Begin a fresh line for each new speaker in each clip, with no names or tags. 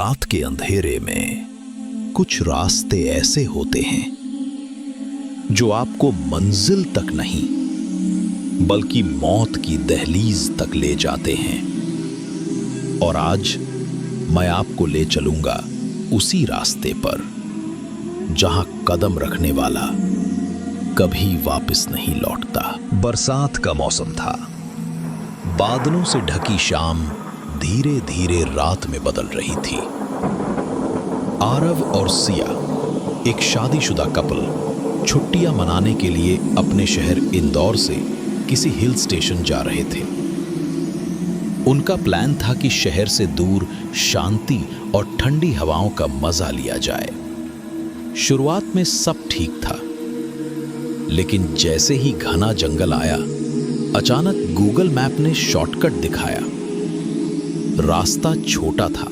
रात के अंधेरे में कुछ रास्ते ऐसे होते हैं जो आपको मंजिल तक नहीं बल्कि मौत की दहलीज तक ले जाते हैं। और आज मैं आपको ले चलूंगा उसी रास्ते पर जहां कदम रखने वाला कभी वापस नहीं लौटता। बरसात का मौसम था। बादलों से ढकी शाम धीरे धीरे रात में बदल रही थी। आरव और सिया, एक शादीशुदा कपल, छुट्टियां मनाने के लिए अपने शहर इंदौर से किसी हिल स्टेशन जा रहे थे। उनका प्लान था कि शहर से दूर शांति और ठंडी हवाओं का मजा लिया जाए। शुरुआत में सब ठीक था, लेकिन जैसे ही घना जंगल आया, अचानक गूगल मैप ने शॉर्टकट दिखाया। रास्ता छोटा था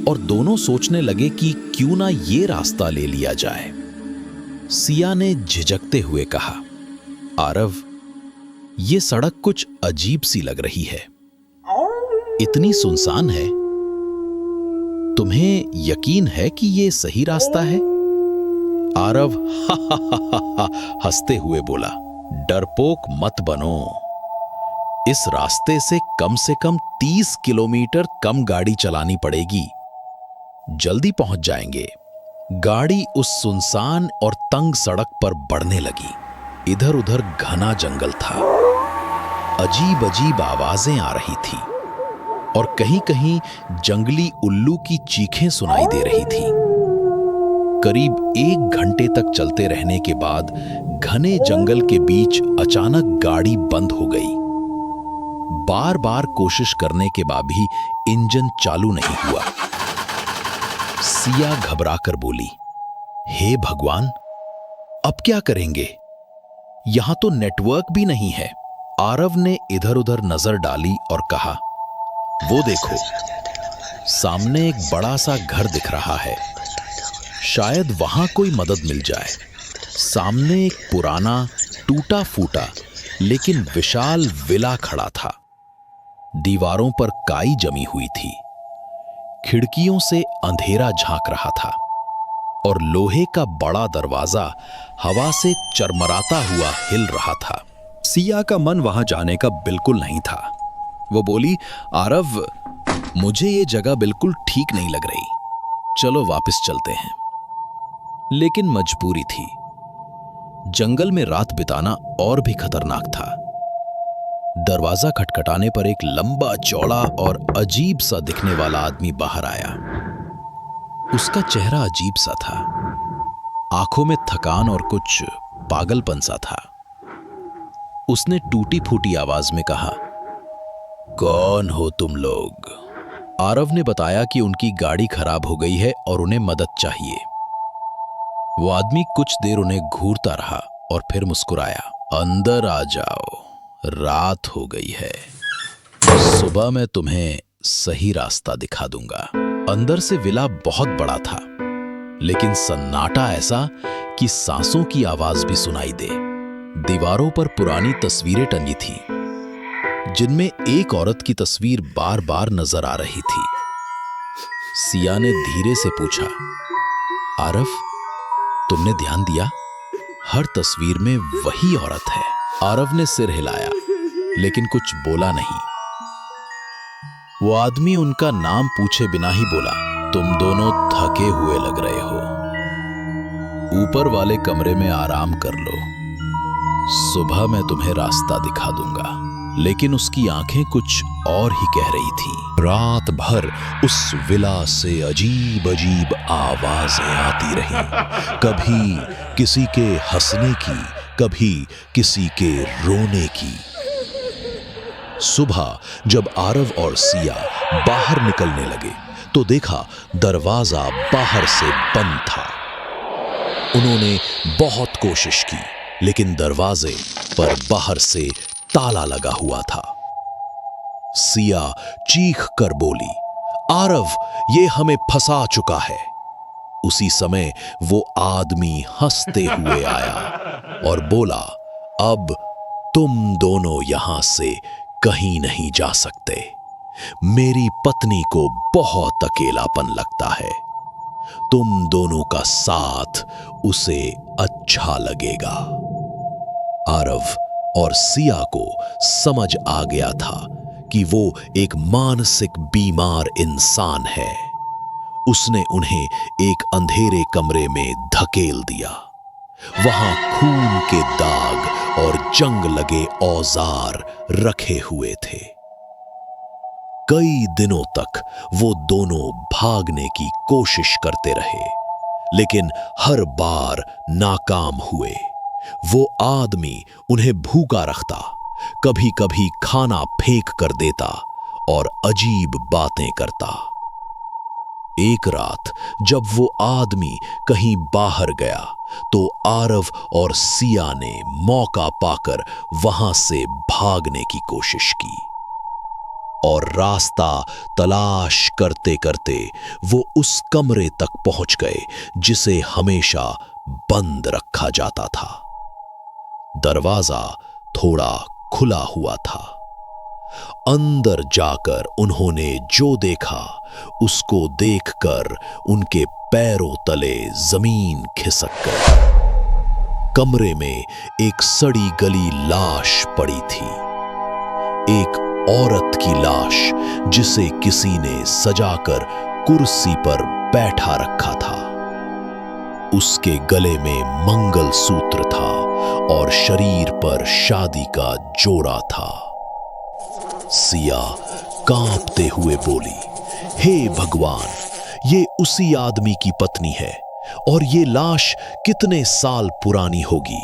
और दोनों सोचने लगे कि क्यों ना ये रास्ता ले लिया जाए। सिया ने झिझकते हुए कहा, आरव, ये सड़क कुछ अजीब सी लग रही है, इतनी सुनसान है। तुम्हें यकीन है कि ये सही रास्ता है? आरव हा हंसते हुए बोला, डरपोक मत बनो। इस रास्ते से कम 30 किलोमीटर कम गाड़ी चलानी पड़ेगी, जल्दी पहुंच जाएंगे। गाड़ी उस सुनसान और तंग सड़क पर बढ़ने लगी। इधर उधर घना जंगल था, अजीब अजीब आवाजें आ रही थी और कहीं कहीं जंगली उल्लू की चीखें सुनाई दे रही थी। करीब 1 घंटे तक चलते रहने के बाद घने जंगल के बीच अचानक गाड़ी बंद हो गई। बार बार कोशिश करने के बाद भी इंजन चालू नहीं हुआ। सिया घबराकर बोली, हे भगवान, अब क्या करेंगे? यहां तो नेटवर्क भी नहीं है। आरव ने इधर उधर नजर डाली और कहा, वो देखो, सामने एक बड़ा सा घर दिख रहा है, शायद वहां कोई मदद मिल जाए। सामने एक पुराना टूटा फूटा लेकिन विशाल विला खड़ा था। दीवारों पर काई जमी हुई थी, खिड़कियों से अंधेरा झांक रहा था और लोहे का बड़ा दरवाजा हवा से चरमराता हुआ हिल रहा था। सिया का मन वहां जाने का बिल्कुल नहीं था। वो बोली, आरव, मुझे ये जगह बिल्कुल ठीक नहीं लग रही, चलो वापस चलते हैं। लेकिन मजबूरी थी। जंगल में रात बिताना और भी खतरनाक था। दरवाजा खटखटाने पर एक लंबा चौड़ा और अजीब सा दिखने वाला आदमी बाहर आया। उसका चेहरा अजीब सा था, आंखों में थकान और कुछ पागलपन सा था। उसने टूटी फूटी आवाज में कहा, कौन हो तुम लोग? आरव ने बताया कि उनकी गाड़ी खराब हो गई है और उन्हें मदद चाहिए। वो आदमी कुछ देर उन्हें घूरता रहा और फिर मुस्कुराया, अंदर आ जाओ, रात हो गई है, सुबह मैं तुम्हें सही रास्ता दिखा दूंगा। अंदर से विला बहुत बड़ा था, लेकिन सन्नाटा ऐसा कि सांसों की आवाज भी सुनाई दे। दीवारों पर पुरानी तस्वीरें टंगी थी, जिनमें एक औरत की तस्वीर बार बार नजर आ रही थी। सिया ने धीरे से पूछा, आरव, तुमने ध्यान दिया? हर तस्वीर में वही औरत है। आरव ने सिर हिलाया, लेकिन कुछ बोला नहीं। वो आदमी उनका नाम पूछे बिना ही बोला, तुम दोनों थके हुए लग रहे हो, ऊपर वाले कमरे में आराम कर लो, सुबह मैं तुम्हें रास्ता दिखा दूंगा। लेकिन उसकी आंखें कुछ और ही कह रही थी। रात भर उस विला से अजीब अजीब आवाजें आती रहीं, कभी किसी के हंसने की, कभी किसी के रोने की। सुबह जब आरव और सिया बाहर निकलने लगे तो देखा दरवाजा बाहर से बंद था। उन्होंने बहुत कोशिश की, लेकिन दरवाजे पर बाहर से ताला लगा हुआ था। सिया चीख कर बोली, आरव, ये हमें फंसा चुका है। उसी समय वो आदमी हंसते हुए आया और बोला, अब तुम दोनों यहां से कहीं नहीं जा सकते, मेरी पत्नी को बहुत अकेलापन लगता है। तुम दोनों का साथ उसे अच्छा लगेगा। आरव और सिया को समझ आ गया था कि वो एक मानसिक बीमार इंसान है। उसने उन्हें एक अंधेरे कमरे में धकेल दिया। वहां खून के दाग और जंग लगे औजार रखे हुए थे। कई दिनों तक वो दोनों भागने की कोशिश करते रहे, लेकिन हर बार नाकाम हुए। वो आदमी उन्हें भूखा रखता, कभी कभी खाना फेंक कर देता और अजीब बातें करता। एक रात जब वो आदमी कहीं बाहर गया तो आरव और सिया ने मौका पाकर वहां से भागने की कोशिश की, और रास्ता तलाश करते करते वो उस कमरे तक पहुंच गए जिसे हमेशा बंद रखा जाता था। दरवाजा थोड़ा खुला हुआ था। अंदर जाकर उन्होंने जो देखा उसको देखकर उनके पैरों तले जमीन खिसक गई। कमरे में एक सड़ी गली लाश पड़ी थी, एक औरत की लाश जिसे किसी ने सजाकर कुर्सी पर बैठा रखा था। उसके गले में मंगलसूत्र था और शरीर पर शादी का जोड़ा था। सिया कांपते हुए बोली, हे भगवान, ये उसी आदमी की पत्नी है और ये लाश कितने साल पुरानी होगी।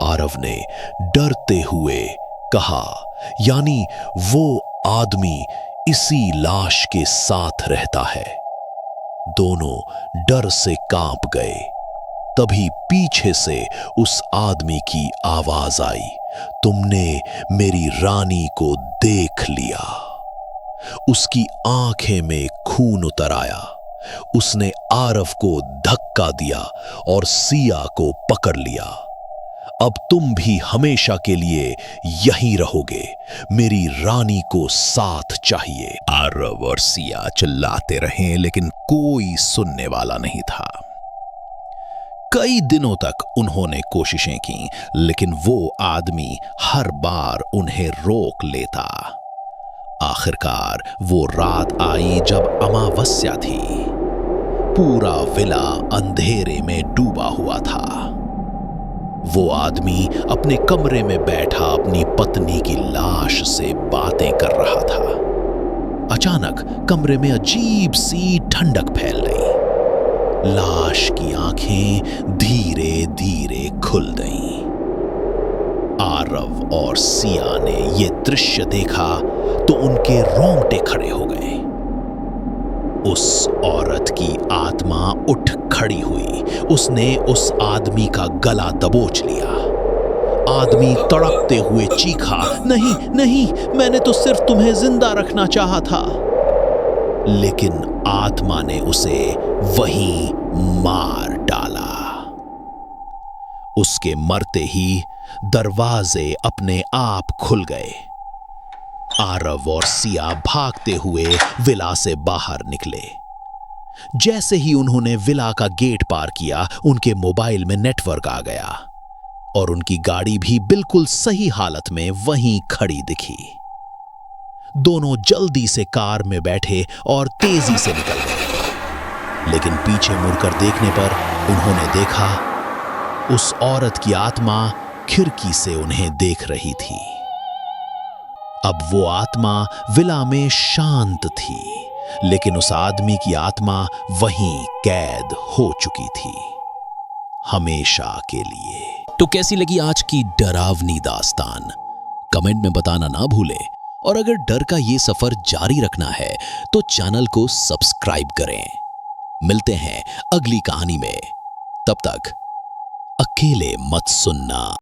आरव ने डरते हुए कहा, यानी वो आदमी इसी लाश के साथ रहता है। दोनों डर से कांप गए। तभी पीछे से उस आदमी की आवाज आई, तुमने मेरी रानी को देख लिया। उसकी आंखें में खून उतर आया। उसने आरव को धक्का दिया और सिया को पकड़ लिया। अब तुम भी हमेशा के लिए यहीं रहोगे। मेरी रानी को साथ चाहिए। आरव और सिया चिल्लाते रहे, लेकिन कोई सुनने वाला नहीं था। कई दिनों तक उन्होंने कोशिशें की, लेकिन वो आदमी हर बार उन्हें रोक लेता। आखिरकार वो रात आई जब अमावस्या थी। पूरा विला अंधेरे में डूबा हुआ था। वो आदमी अपने कमरे में बैठा अपनी पत्नी की लाश से बातें कर रहा था। अचानक कमरे में अजीब सी ठंडक फैल गई। लाश की आंखें धीरे धीरे खुल गईं। आरव और सिया ने यह दृश्य देखा तो उनके रोंगटे खड़े हो गए। उस औरत की आत्मा उठ खड़ी हुई। उसने उस आदमी का गला दबोच लिया। आदमी तड़पते हुए चीखा, नहीं नहीं, मैंने तो सिर्फ तुम्हें जिंदा रखना चाहा था। लेकिन आत्मा ने उसे वहीं मार डाला। उसके मरते ही दरवाजे अपने आप खुल गए। आरव और सिया भागते हुए विला से बाहर निकले। जैसे ही उन्होंने विला का गेट पार किया, उनके मोबाइल में नेटवर्क आ गया और उनकी गाड़ी भी बिल्कुल सही हालत में वहीं खड़ी दिखी। दोनों जल्दी से कार में बैठे और तेजी से निकल गए। लेकिन पीछे मुड़कर देखने पर उन्होंने देखा उस औरत की आत्मा खिड़की से उन्हें देख रही थी। अब वो आत्मा विला में शांत थी, लेकिन उस आदमी की आत्मा वहीं कैद हो चुकी थी, हमेशा के लिए। तो कैसी लगी आज की डरावनी दास्तान? कमेंट में बताना ना भूलें। और अगर डर का ये सफर जारी रखना है तो चैनल को सब्सक्राइब करें। मिलते हैं अगली कहानी में। तब तक अकेले मत सुनना।